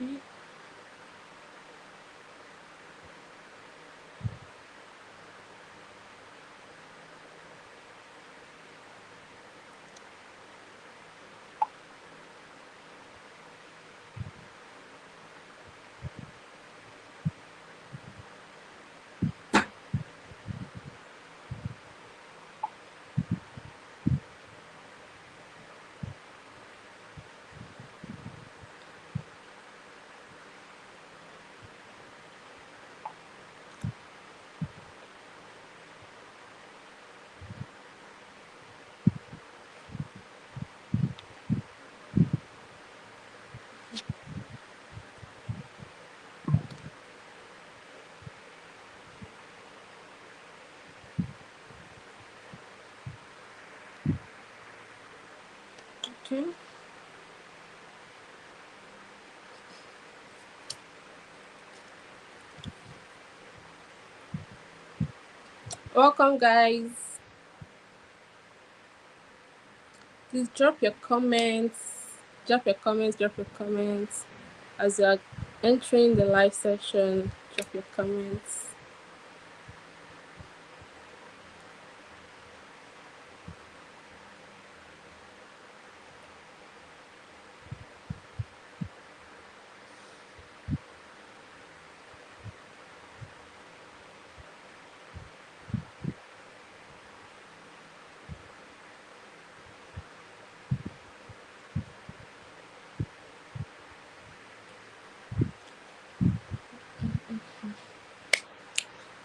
Mm. Okay. Welcome, guys. Please drop your comments. Drop your comments. Drop your comments as you are entering the live session. Drop your comments.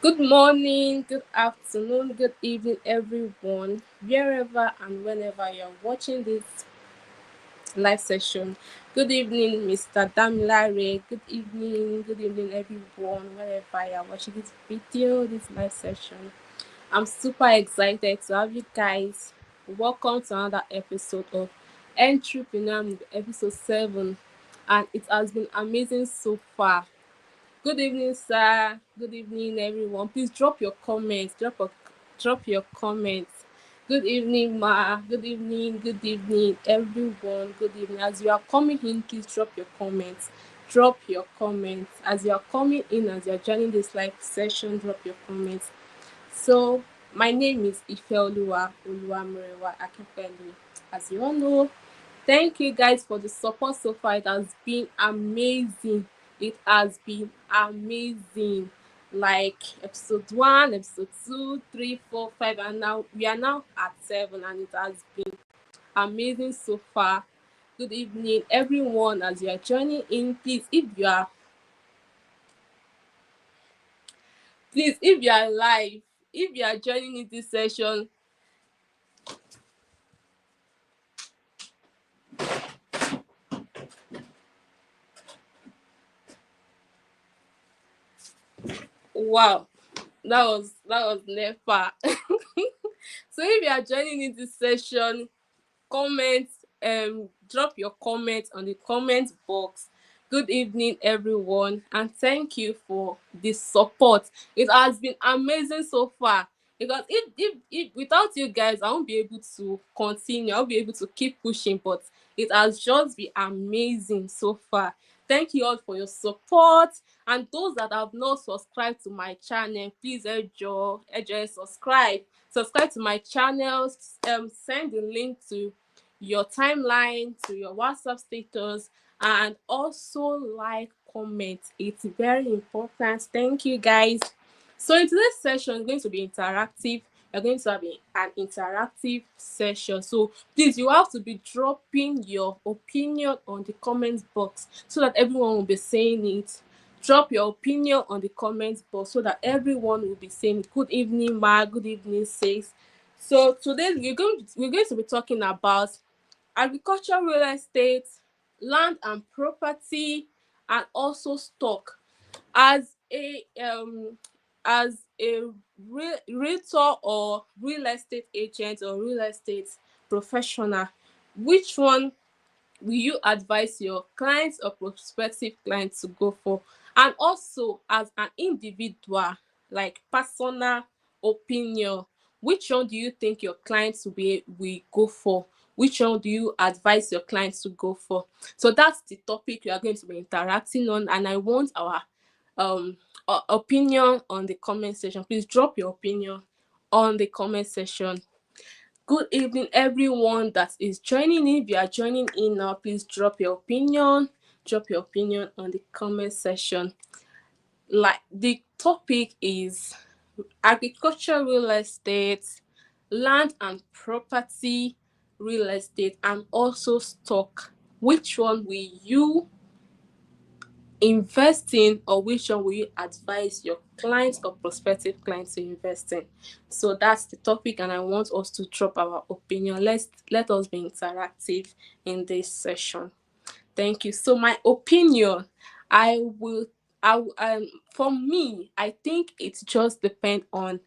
Good morning, good afternoon, good evening, everyone, wherever and whenever you're watching this live session. Good evening, Mr. Damilare. Good evening, everyone, wherever you're watching this video, this live session. I'm super excited to have you guys. Welcome to another episode of Entrepreneur, episode 7, and it has been amazing so far. Good evening, sir. Good evening, everyone. Please drop your comments. Drop your comments. Good evening, ma. Good evening, everyone. Good evening. As you are coming in, please drop your comments. Drop your comments. As you are coming in, as you are joining this live session, drop your comments. So, my name is Ifeoluwa Murewa Akínpẹ̀lú. As you all know, thank you guys for the support so far. It has been amazing. It has been amazing. Like episode 1, episode 2, 3, 4, 5, and now we are now at 7, and it has been amazing so far. Good evening, everyone. As you are joining in, please, if you are live, if you are joining in this session, wow, that was never. So if you are joining in this session, comment, drop your comment on the comment box. Good evening, everyone, and thank you for the support. It has been amazing so far, because if without you guys, I won't be able to continue. I'll be able to keep pushing, but it has just been amazing so far. Thank you all for your support, and those that have not subscribed to my channel, please subscribe to my channel. Send the link to your timeline, to your WhatsApp status, and also like, comment. It's very important. Thank you, guys. So in today's session, it's going to be interactive. We're going to have an interactive session. So please, you have to be dropping your opinion on the comment box so that everyone will be saying it. Drop your opinion on the comment box so that everyone will be saying good evening, ma. Good evening, sis. So today we're going to be talking about agriculture, real estate, land and property, and also stock. As a realtor or real estate agent or real estate professional, which one will you advise your clients or prospective clients to go for? And also, as an individual, like personal opinion, which one do you think your clients will go for? which one do you advise your clients to go for? So that's the topic we are going to be interacting on, and I want our opinion on the comment section. Please drop your opinion on the comment section. Good evening, everyone that is joining in. If you are joining in now, please drop your opinion. Drop your opinion on the comment section. Like, the topic is agriculture, real estate, land and property, real estate, and also stock. Which one will you invest in, or which one will you advise your clients or prospective clients to invest in? So that's the topic, and I want us to drop our opinion. Let us be interactive in this session. Thank you. So my opinion, for me, I think it just depends on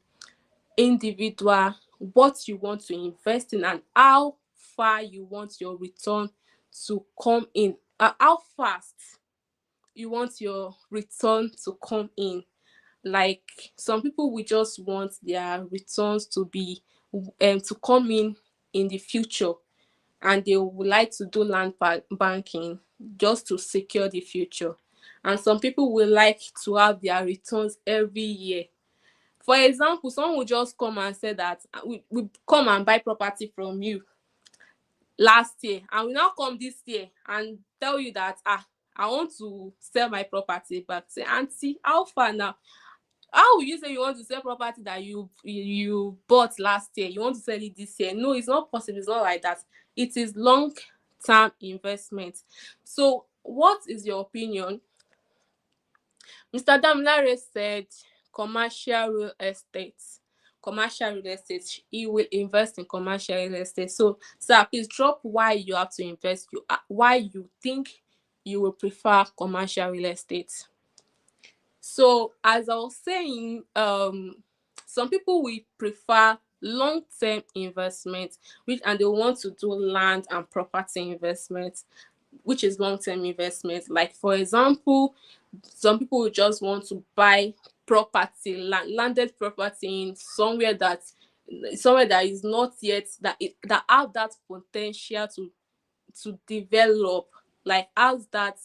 individual, what you want to invest in, and how far you want your return to come in, how fast you want your return to come in. Like, some people will just want their returns to be to come in the future, and they would like to do land banking just to secure the future. And some people will like to have their returns every year. For example, someone will just come and say that we come and buy property from you last year, and we now come this year and tell you that I want to sell my property back. Say, auntie, how far now? How will you say you want to sell property that you bought last year, you want to sell it this year? No, it's not possible. It's not like that. It is long term investment. So what is your opinion? Mr. Damilare said commercial real estate. Commercial real estate. He will invest in commercial real estate. So, sir, please drop why you have to invest. Why you think you will prefer commercial real estate. So, as I was saying, some people will prefer long-term investment, and they want to do land and property investment, which is long-term investment. Like, for example, some people will just want to buy property, landed property in somewhere that is not yet, that have that potential to develop, like, has that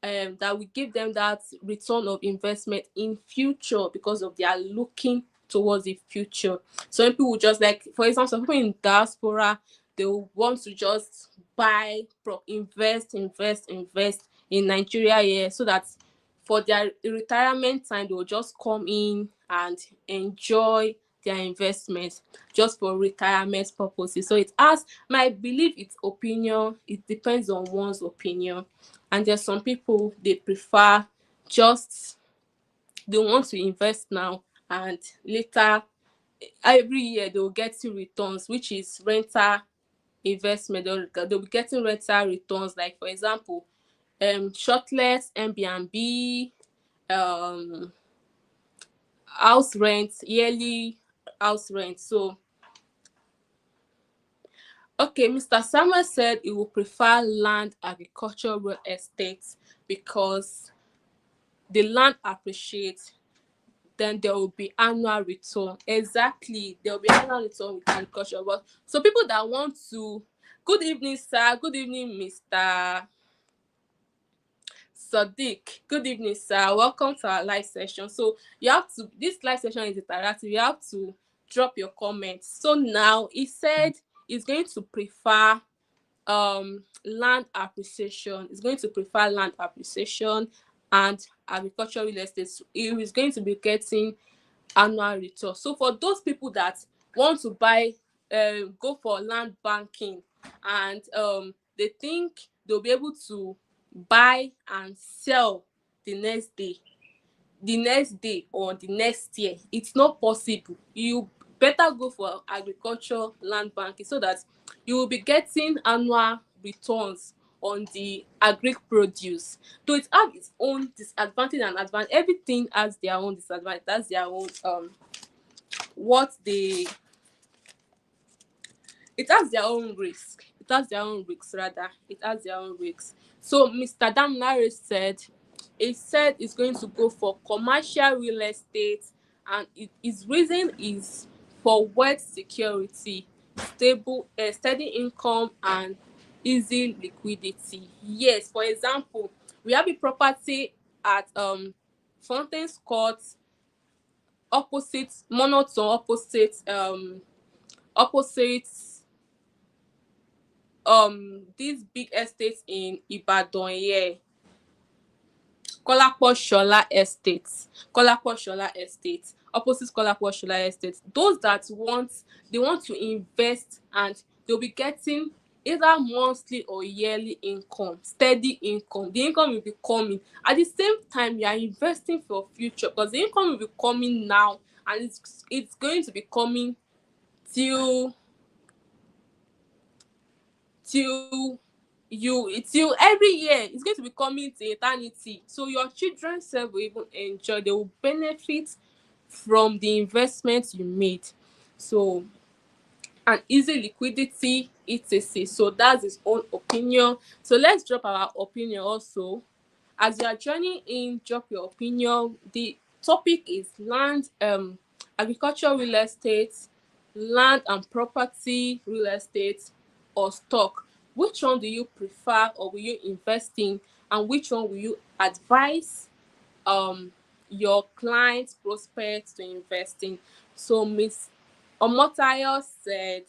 that will give them that return of investment in future, because of they are looking towards the future. Some people will just, like, for example, some people in diaspora, they will want to just buy, invest in Nigeria here, so that for their retirement time they will just come in and enjoy their investment just for retirement purposes. So it has, my belief, it's opinion. It depends on one's opinion. And there's some people, they prefer just, they want to invest now, and later, every year they will get returns, which is rental investment. They'll be getting rental returns, like, for example, shortlets, Airbnb, um house rent, yearly house rent. So, okay, Mr. Samuel said he will prefer land, agriculture, real estate, because the land appreciates, then there will be annual return. Exactly, there will be annual return with agriculture. But so people that want to, good evening, sir. Good evening, Mr. Sadiq. Good evening, sir. Welcome to our live session. So you have to, this live session is interactive. You have to drop your comments. So now he said he's going to prefer land appreciation. He's going to prefer land appreciation and agricultural real estate. He is going to be getting annual return. So for those people that want to buy, go for land banking, and they think they'll be able to buy and sell the next day or the next year, it's not possible. You better go for agriculture land banking, so that you will be getting annual returns on the agric produce. Though it has its own disadvantage and advantage, everything has their own disadvantage, that's their own what they it has their own risk. It has their own risks, rather. It has their own risks. So Mr. Damilare said, he said he's going to go for commercial real estate, and his reason is for wealth security. steady income and easy liquidity. Yes, for example, we have a property at Fountains Court, opposite monotone, opposite this big estate in Ibadan here, Kolapo Shola Estate, opposite Kolapo Shola Estate. Those that want to invest, and they'll be getting either monthly or yearly income, steady income. The income will be coming. At the same time, you are investing for future, because the income will be coming now, and it's going to be coming till till till every year. It's going to be coming to eternity, so your children sef will even enjoy, they will benefit from the investment you made. So, and easy liquidity, etc. So that's his own opinion. So let's drop our opinion also. As you are joining in, drop your opinion. The topic is land, agriculture, real estate, land and property, real estate, or stock. Which one do you prefer, or will you invest in, and which one will you advise your clients, prospects to invest in? So Miss Omotayo said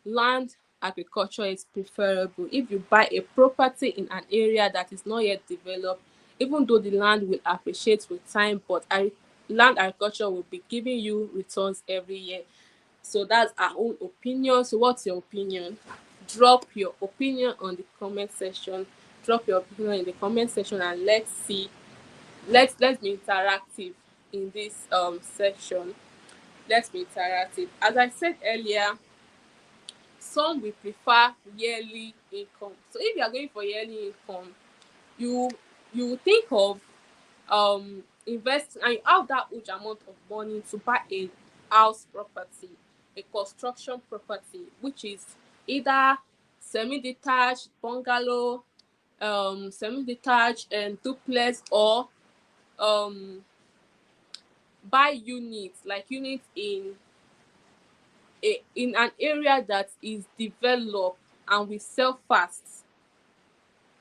land agriculture is preferable. If you buy a property in an area that is not yet developed, even though the land will appreciate with time, but land agriculture will be giving you returns every year. So that's our own opinion. So what's your opinion? Drop your opinion on the comment section. Drop your opinion in the comment section, and let's see. Let's be interactive in this section. Let's be interactive. As I said earlier, some will prefer yearly income. So if you are going for yearly income, you you think of invest, and you have that huge amount of money to buy a house property, a construction property, which is either semi-detached bungalow, semi-detached and duplex, or um buy units, like units in an area that is developed and will sell fast,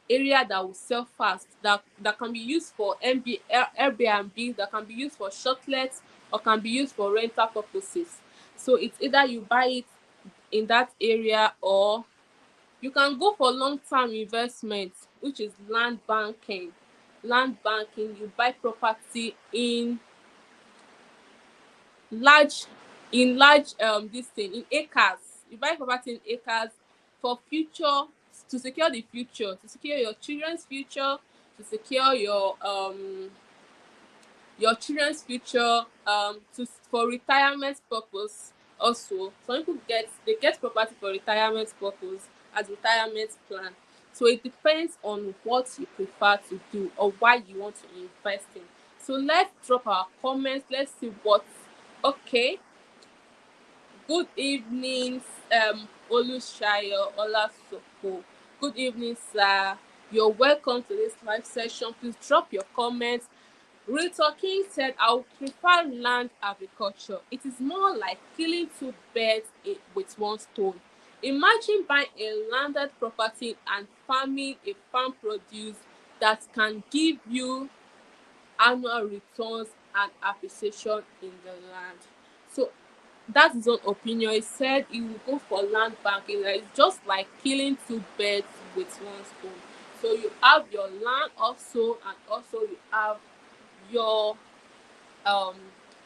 that can be used for Airbnb, that can be used for shortlets, or can be used for rental purposes. So it's either you buy it in that area, or you can go for long-term investment, which is land banking. You buy property large large this thing in acres. You buy property in acres for future, to secure the future, to secure your children's future, to secure your children's future, for retirement purpose. Also, some people get property for retirement purpose, as retirement plan. So it depends on what you prefer to do, or why you want to invest in. So let's drop our comments. Let's see what. Okay, good evening, Olushayo Olasoko. Good evening, sir. You're welcome to this live session. Please drop your comments. Real Talking said, I would prefer land agriculture. It is more like killing two birds with one stone. Imagine buying a landed property and farming a farm produce that can give you annual returns and appreciation in the land. So that's his own opinion. He said he will go for land banking. That it's just like killing two birds with one stone. So you have your land also, and also you have your um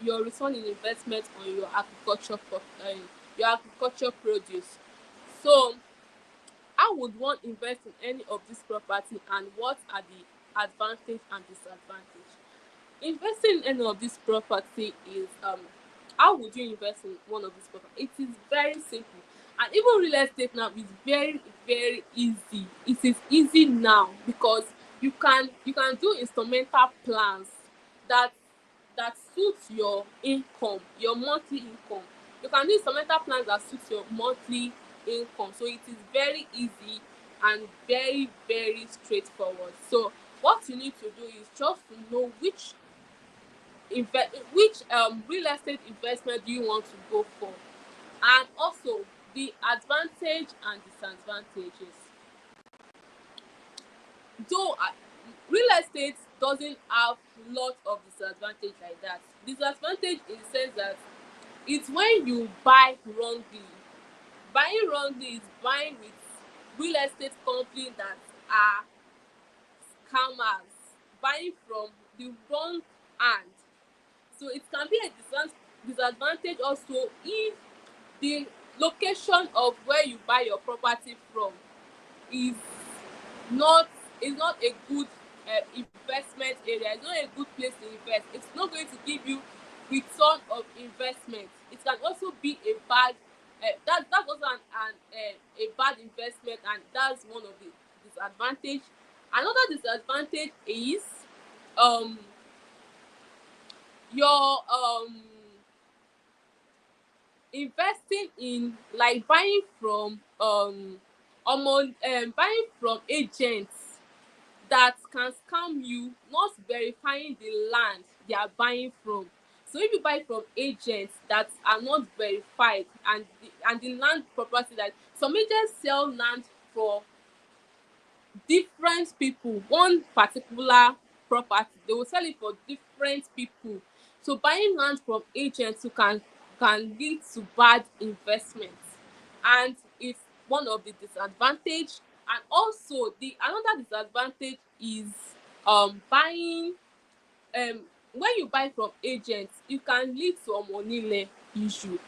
your return in investment on your agriculture produce. So how would one invest in any of this property, and what are the advantage and disadvantage? Investing in any of this property is how would you invest in one of these property? It is very simple, and even real estate now is very very easy. It is easy now, because you can do instrumental plans that suits your income, your monthly income. You can do instrumental plans that suits your monthly income. So it is very easy and very very straightforward. So what you need to do is just to know which real estate investment do you want to go for, and also the advantage and disadvantages. Though real estate doesn't have lot of disadvantage like that. Disadvantage in the sense that it's when you buy wrongly. Buying wrongly is buying with real estate company that are scammers, buying from the wrong hand. So it can be a disadvantage also if the location of where you buy your property from is not is not a good investment area. It's not a good place to invest. It's not going to give you return of investment. It can also be a bad that's also a bad investment, and that's one of the disadvantage. Another disadvantage is um your investing in, like, buying from agents that can scam you, not verifying the land they are buying from. So if you buy from agents that are not verified, and the land property, that some agents sell land for different people, one particular property they will sell it for different people. So buying land from agents, you can lead to bad investment, and it's one of the disadvantage. And also the another disadvantage is buying when you buy from agents, you can lead to a monile issue.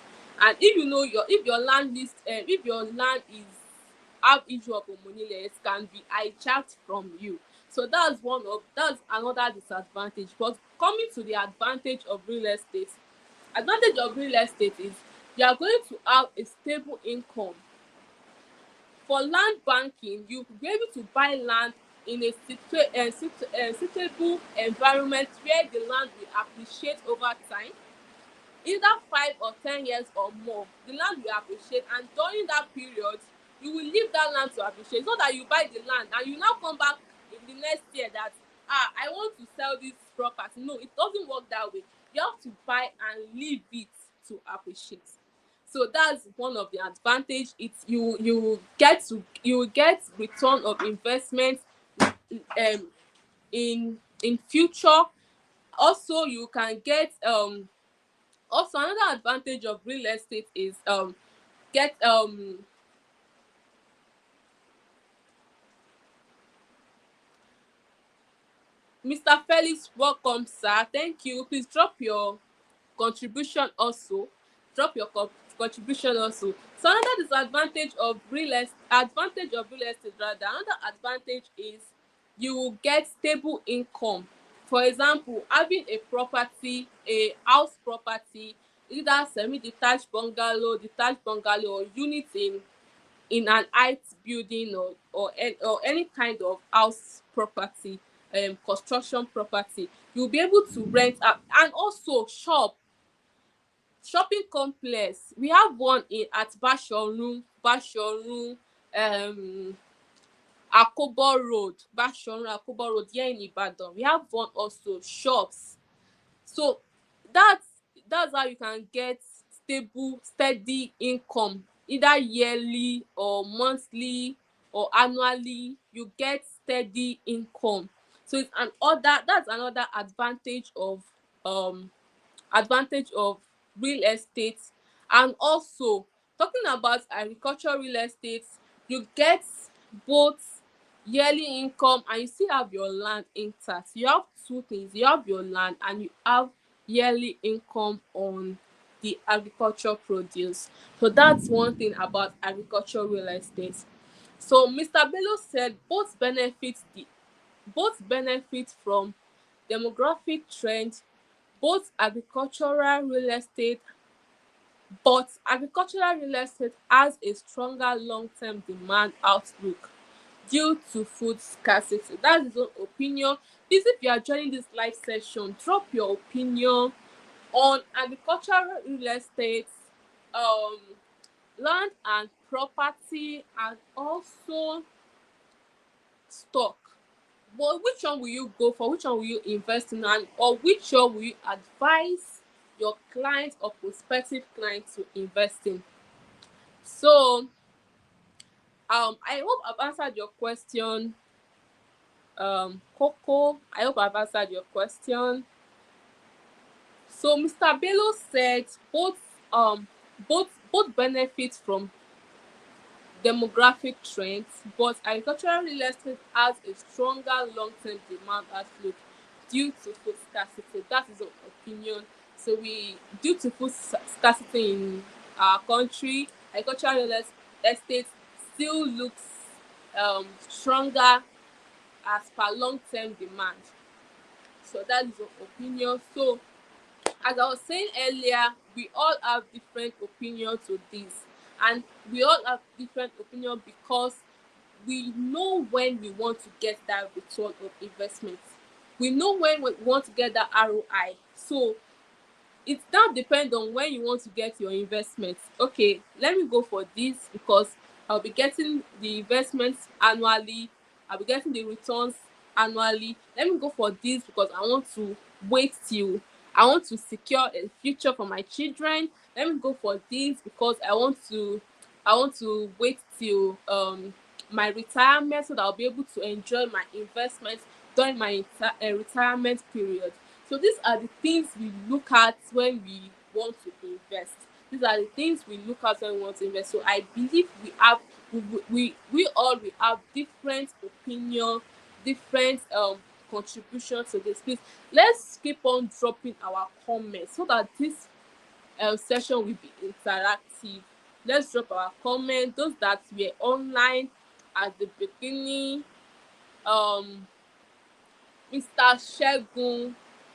And if your land list if your land is have issue of omonile, it can be hijacked from you. So that's another disadvantage. But coming to the advantage of real estate, advantage of real estate is you are going to have a stable income. For land banking, you will be able to buy land in a suitable environment where the land will appreciate over time, either 5 or 10 years or more. The land will appreciate, and during that period you will leave that land to appreciate. It's not that you buy the land and you now come back in the next year that I want to sell this property. No, it doesn't work that way. You have to buy and leave it to appreciate. So that's one of the advantage. It's you will get return of investment um in future. Also you can get also another advantage of real estate is get Mr. Felix, welcome sir, thank you. Please drop your contribution also. Drop your contribution also. So another advantage of real estate rather, another advantage is you will get stable income. For example, having a house property, either semi-detached bungalow, detached bungalow, or unit in an height building, or any kind of house property, construction property, you'll be able to rent out. And also shopping complex, we have one in at Bashorun, um Akobo road here in Ibadan. We have one also, shops. So that's how you can get stable, steady income, either yearly or monthly or annually. You get steady income. So that's another um advantage of real estate. And also, talking about agriculture real estate, you get both yearly income and you still have your land intact. You have two things: you have your land and you have yearly income on the agriculture produce. So that's one thing about agriculture real estate. So Mr. Bello said both benefit from demographic trend. Both agricultural real estate But agricultural real estate has a stronger long-term demand outlook due to food scarcity. That's his own opinion. Please, if you are joining this live session, drop your opinion on agricultural real estate, um land and property, and also stock. But which one will you go for? Which one will you invest in? And or which one will you advise your client or prospective client to invest in? So I hope I've answered your question, Coco. I hope I've answered your question. So Mr. Bello said both benefit from demographic trends, but agricultural real estate has a stronger long-term demand outlook due to food scarcity. That is our opinion. So we due to food scarcity in our country, agricultural real estate still looks stronger as per long-term demand. So that is our opinion. So as I was saying earlier, we all have different opinions to this, and we all have different opinion because we know when we want to get that return of investment. We know when we want to get that ROI. So it now depends on when you want to get your investment. Okay, let me go for this because I'll be getting the investments annually, I'll be getting the returns annually. Let me go for this because I want to wait till I want to secure a future for my children. Let me go for this because I want to wait till my retirement so that I'll be able to enjoy my investments during my retirement period. So these are the things we look at when we want to invest. These are the things we look at when we want to invest. So I believe we all we have different opinion, different contribution to this. Please let's keep on dropping our comments so that this session will be interactive. Let's drop our comment. Those that were online at the beginning, um Mr. Segun,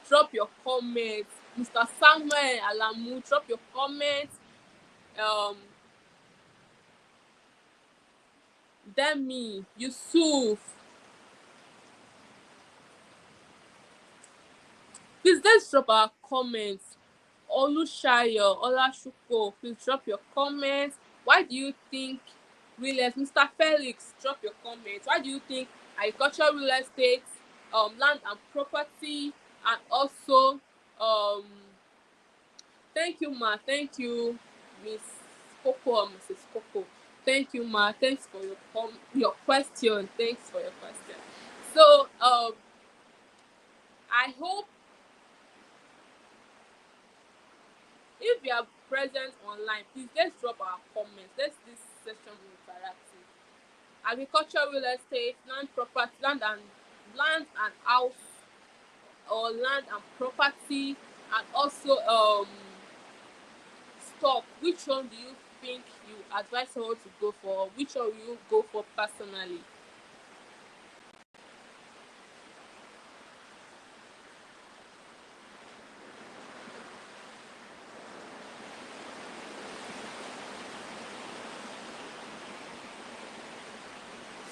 drop your comment. Mr. Samuel Alamu, drop your comment. Um, Demi, Yusuf, please let's drop our comments. Olushayo, Olashuko, please drop your comments. Why do you think real estate? Mr. Felix, drop your comments. Why do you think agricultural real estate, land and property, and also um thank you, ma. Thank you, Miss Coco or Mrs. Coco. Thank you, ma. Thanks for your question. Thanks for your question. So, I hope if you are present online, please let's drop our comments. Let's this session be interactive. Agriculture, real estate, land and house, or land and property, and also stock. Which one do you think you advise someone to go for? Which one will you go for personally?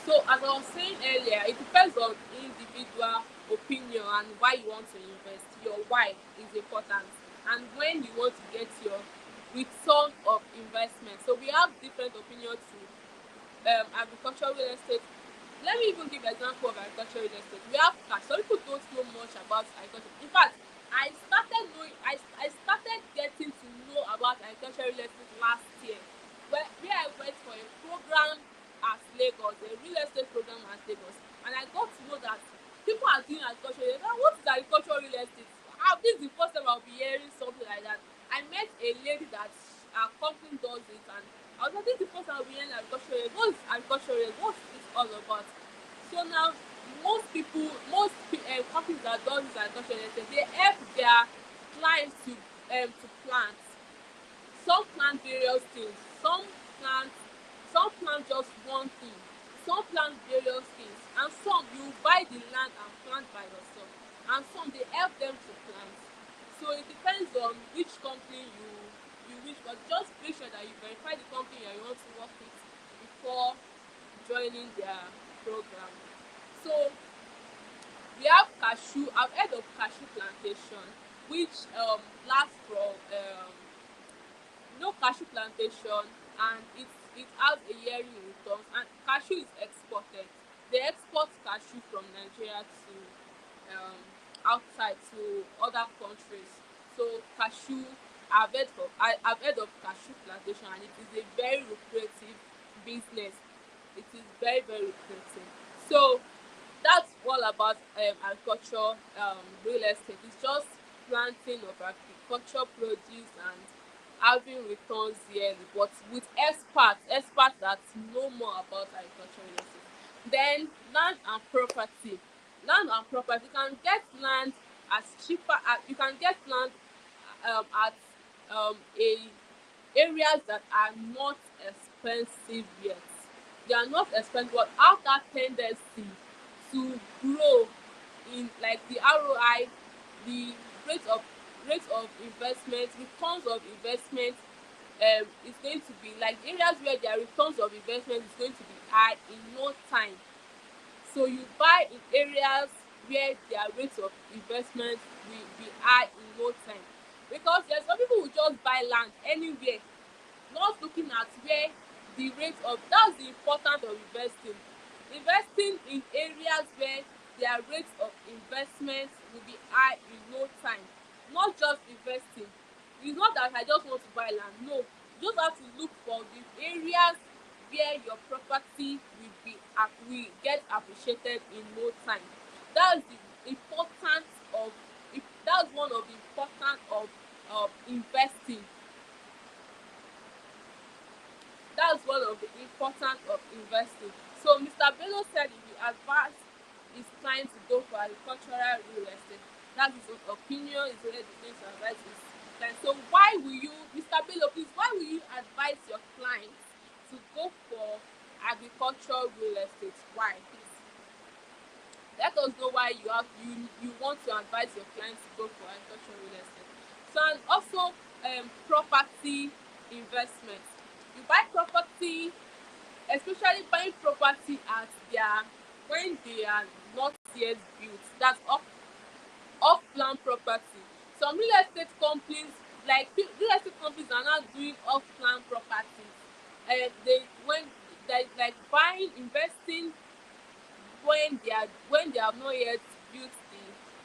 So as I was saying earlier, it depends on individual opinion and why you want to invest. Your why is important, and when you want to get your return of investment. So we have different opinions to agricultural real estate. Let me even give example of agricultural real estate. We have cash. Some people don't know much about agriculture. In fact, I started getting to know about agricultural real estate last year, where I went for a program at Lagos, a real estate program at Lagos, and I got to know that people are doing agriculture. What is agricultural real estate? This is the first time I'll be hearing something like that. I met a lady that her company does it, and I was like, this is the first time I'll be hearing agriculture. What is agriculture? What's this all about? So now, companies that do this agriculture, they help their clients to plant. Some plant various things. Plant some plant just one thing. Some plant various things, and some you buy the land and plant by yourself, and some they help them to plant. So it depends on which company you wish, but just make sure that you verify the company that you want to work with before joining their program. So we have cashew. I've heard of cashew plantation, which lasts from cashew plantation, and it has a yearly return, and cashew is exported. They export cashew from Nigeria to outside to other countries. So cashew I've heard of cashew plantation, and it is a very lucrative business. It is very, very lucrative. So that's all about agriculture, real estate. It's just planting of agriculture produce and having returns yearly, but with experts that know more about agriculture real estate. Then land and property. Land and property, you can get land as cheaper as you can get land at a areas that are not expensive yet. They are not expensive, but have that tendency to grow in, like, the ROI, the rate of rate of investment, returns of investment is going to be like areas where their returns of investment is going to be high in no time. So you buy in areas where their rate of investment will be high in no time, because there's some people who just buy land anywhere, not looking at where the rate of, that's the importance of investing in areas where their rate of investment will be high in no time. Not just investing, it's not that I just want to buy land, no, you just have to look for the areas where your property will get appreciated in no time. That's the importance of, that's one of the importance of investing. That's one of the importance of investing. So Mr. Bello said if you advise his client to go for agricultural real estate, that's his own opinion, is already going to advise his client. So why will you, Mr. Bello, please, why will you advise your clients to go for agricultural real estate? Why? Please let us know why you want to advise your clients to go for agricultural real estate. So, and also property investment. You buy property, especially buying property at their, when they are not yet built, that's off plan property. Some real estate companies, like real estate companies are now doing off plan properties. They when they like buying, investing when they have not yet built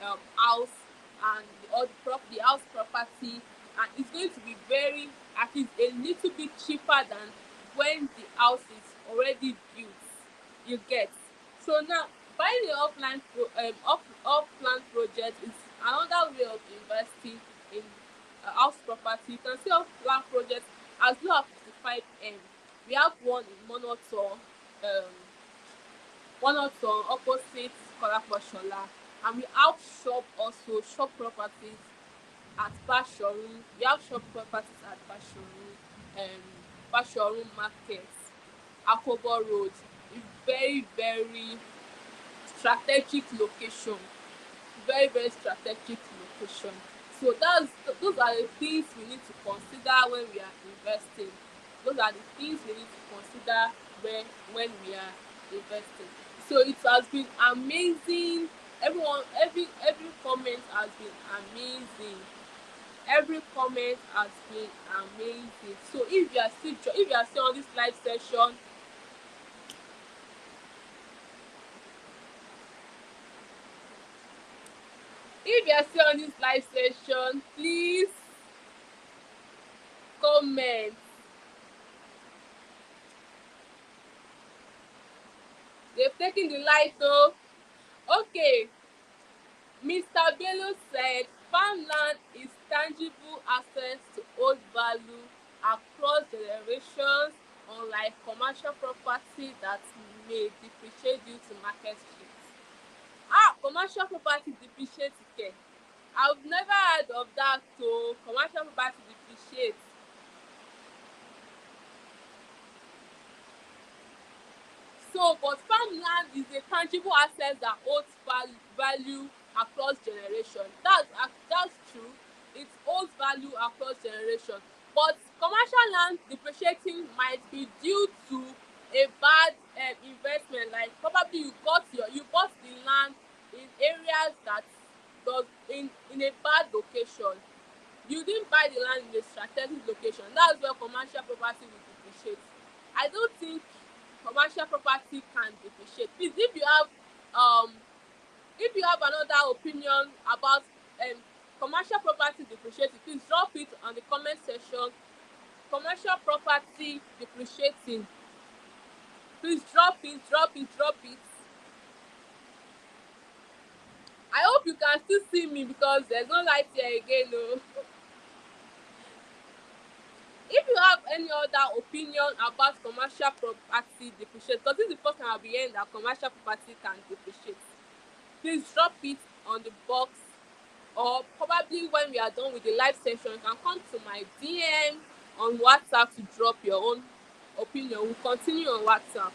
the house, and or the house property, and it's going to be very, at least a little bit cheaper than when the house is already built. You get. So now buying the off land project is another way of investing in house property. You can see off land projects as low as 55 M. We have one in Monoto, opposite Kolaposhola, and we have shop properties at Bashoru. We have shop properties at Bashoru Market, Akobo Road. A very, very strategic location. Very, very strategic location. So those are the things we need to consider when we are investing. Those are the things we need to consider when we are investing. So it has been amazing. Every comment has been amazing. Every comment has been amazing. So if you are still on this live session, please comment. They've taken the light though. Okay, Mr. Bello said farmland is tangible access to old value across generations, unlike commercial property that may depreciate due to market shifts. Commercial property depreciate ke? I've never heard of that o. Commercial property depreciate. So, but farmland is a tangible asset that holds value across generation. That's true. It holds value across generation. But commercial land depreciating might be due to a bad investment. Like probably you bought the land in areas that does in a bad location. You didn't buy the land in a strategic location. That's where commercial property will depreciate. I don't think commercial property can depreciate. Please, if you have another opinion about commercial property depreciating? Please drop it on the comment section. Commercial property depreciating. Please drop it, drop it, drop it. I hope you can still see me because there's no light here again. No. If you have any other opinion about commercial property depreciate, because this is the first time I'll be hearing that commercial property can depreciate, please drop it on the box, or probably when we are done with the live session, you can come to my DM on WhatsApp to drop your own opinion. We'll continue on WhatsApp.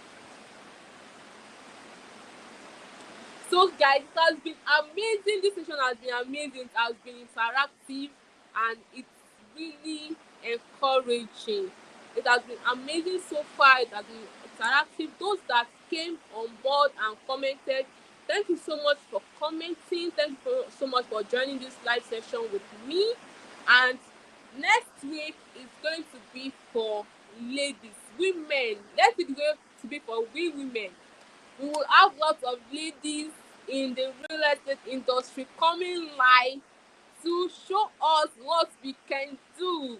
So guys, it has been amazing. This session has been amazing. It has been interactive and it's really encouraging. It has been amazing so far. It has been interactive. Those that came on board and commented, thank you so much for commenting. Thank you so much for joining this live session with me. And next week is going to be for ladies, women. Next week is going to be for we women. We will have lots of ladies in the real estate industry coming live to show us what we can do,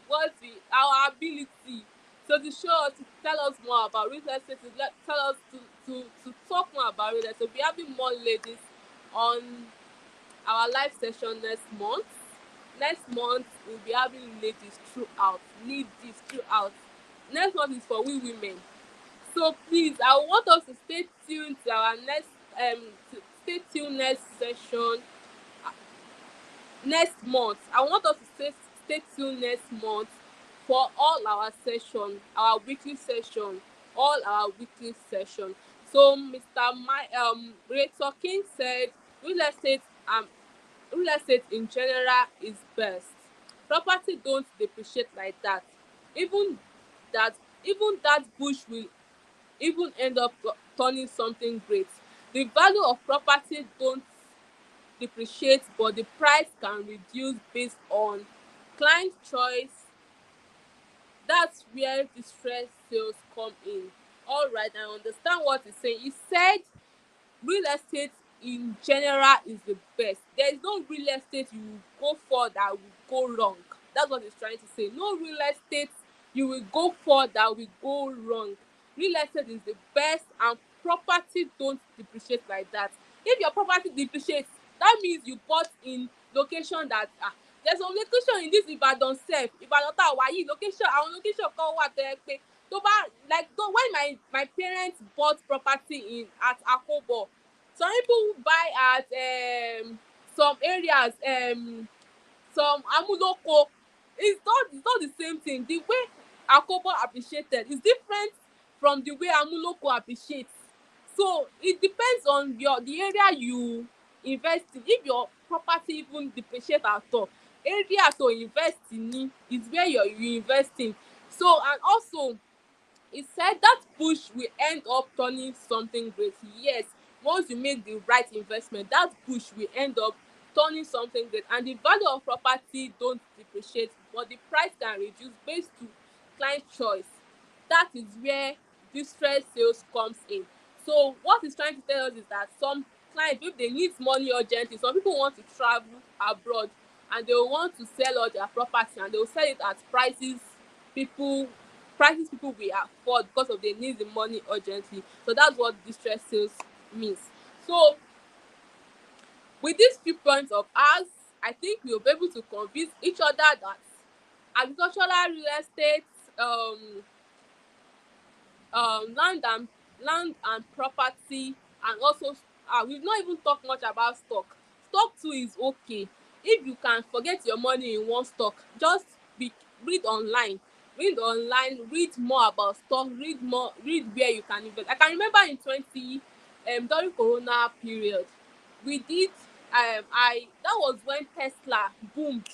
our ability. So to show us, to tell us more about real estate, tell us to talk more about real estate. So we'll be having more ladies on our live session next month. Next month we'll be having ladies throughout. Next month is for we women. So please, I want us to stay tuned to our next stay tuned next session next month. I want us to stay tuned next month for all our session, our weekly session, all our weekly session. So Rachel King said real estate real estate in general is best. Property don't depreciate like that. Even that even that bush will even end up turning something great. The value of property don't depreciate, but the price can reduce based on client choice. That's where distress sales come in. All right, I understand what he's saying. He said real estate in general is the best. There is no real estate you will go for that will go wrong. That's what he's trying to say. No real estate you will go for that will go wrong. Real estate is the best, and property don't depreciate like that. If your property depreciates, that means you bought in location that there's some location in this Ibadan sef, Ibadan tá a wà yìí, location àwọn location kan wà tó jẹ́ pé tó bá like though when my parents bought property in at Akobo, some people buy at some areas, some Amuloko. It's not the same thing. The way Akobo appreciated is different from the way Amuloko appreciates. So it depends on the area you invest in. If your property even depreciate at all, area to invest in is where you invest in. So, and also he said that bush will end up turning something great. Yes, once you make the right investment, that bush will end up turning something great, and the value of property don't depreciate, but the price can reduce based to client choice. That is where distress sales comes in. So what he's trying to tell us is that some clients, if they need money urgently, some people want to travel abroad and they will want to sell all their property, and they will sell it at people people will afford because of they need the money urgently. So that's what distress sales means. So with these few points of ours, I think we'll be able to convince each other that agricultural real estate, um, land and property, and also we've not even talked much about stock too is okay. If you can forget your money in one stock, just be read online read more about stock, read where you can invest. I can remember in 20 during corona period we did I that was when Tesla boomed.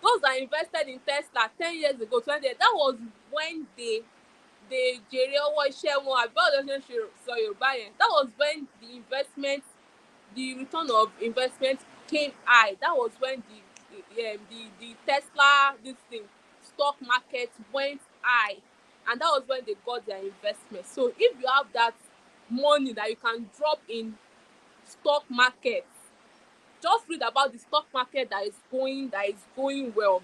Those that invested in Tesla 10 years ago, 20 years, that was when they jèrè ọwọ́ iṣẹ́ wọn, àbí báwo ló ṣe ń sọ Yorùbá yẹn. That was when the return of investment came high. That was when the Tesla this thing stock market went high, and that was when they got their investment. So if you have that money that you can drop in stock market, just read about the stock market that is going well,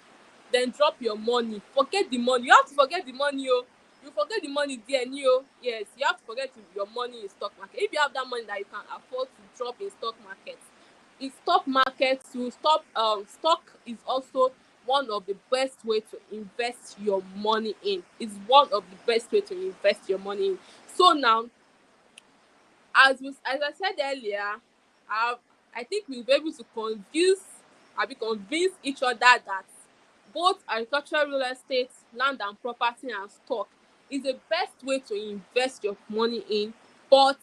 then drop your money. Forget the money. You have to forget the money oh. You forget the money there ni oh. Yes, you have to forget your money in stock market. If you have that money that you can afford to drop in stock market, in stock market to stop stock is also one of the best way to invest your money in. It's one of the best way to invest your money in. So now, as I said earlier, I've, I think we'll be able to convince each other that both agricultural real estate, land and property and stock is the best way to invest your money in, but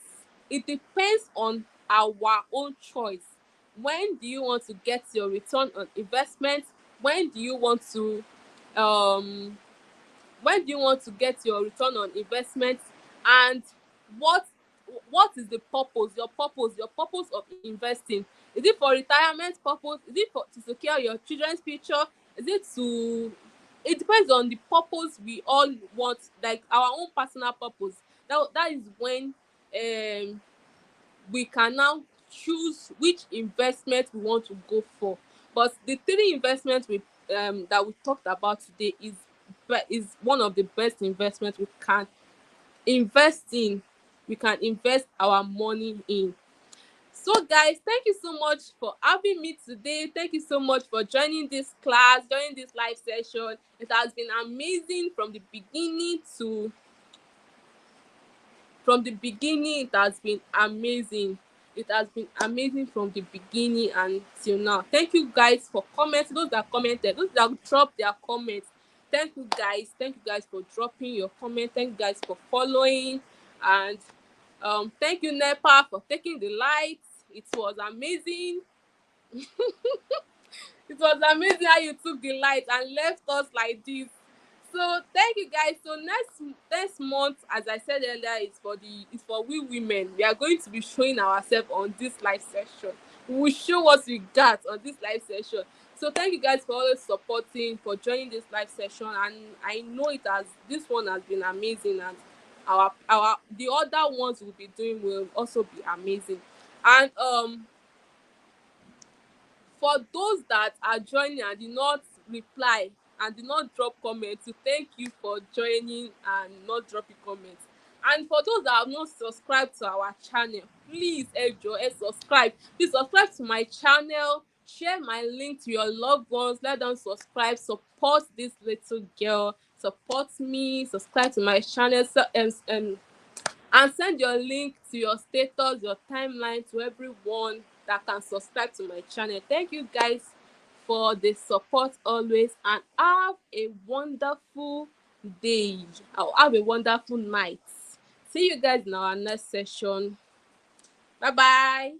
it depends on our own choice. When do you want to get your return on investment? When do you want to um when do you want to get your return on investment? And what what is the purpose, your purpose of investing? Is it for retirement purpose? Is it for to secure your children's future? Is it to It depends on the purpose we all want, like our own personal purpose. That is when we can now choose which investment we want to go for. But the three investments that we talked about today is one of the best investments we can invest in. We can invest our money in. So guys, thank you so much for having me today. Thank you so much for joining this class, joining this live session. It has been amazing from the beginning. It has been amazing. It has been amazing from the beginning until now. Thank you guys for commenting. Those that commented, those that dropped their comments, thank you guys. Thank you guys for dropping your comment. Thank you guys for following. And thank you Nepa for taking the lights. It was amazing. It was amazing how you took the light and left us like this. So thank you guys. So next month, as I said earlier, it's for we women. We are going to be showing ourselves on this live session. We will show what we got on this live session. So thank you guys for always supporting, for joining this live session. And I know this one has been amazing, and our the other ones we'll be doing will also be amazing. And for those that are joining and did not reply and did not drop comments, to thank you for joining and not dropping comments. And for those that have not subscribed to our channel, please subscribe. Please subscribe to my channel, share my link to your loved ones, let them subscribe, support this little girl, support me, subscribe to my channel. And send your link to your status, your timeline, to everyone that can subscribe to my channel. Thank you guys for the support always, and have a wonderful day. I'll have a wonderful night. See you guys in our next session. Bye bye.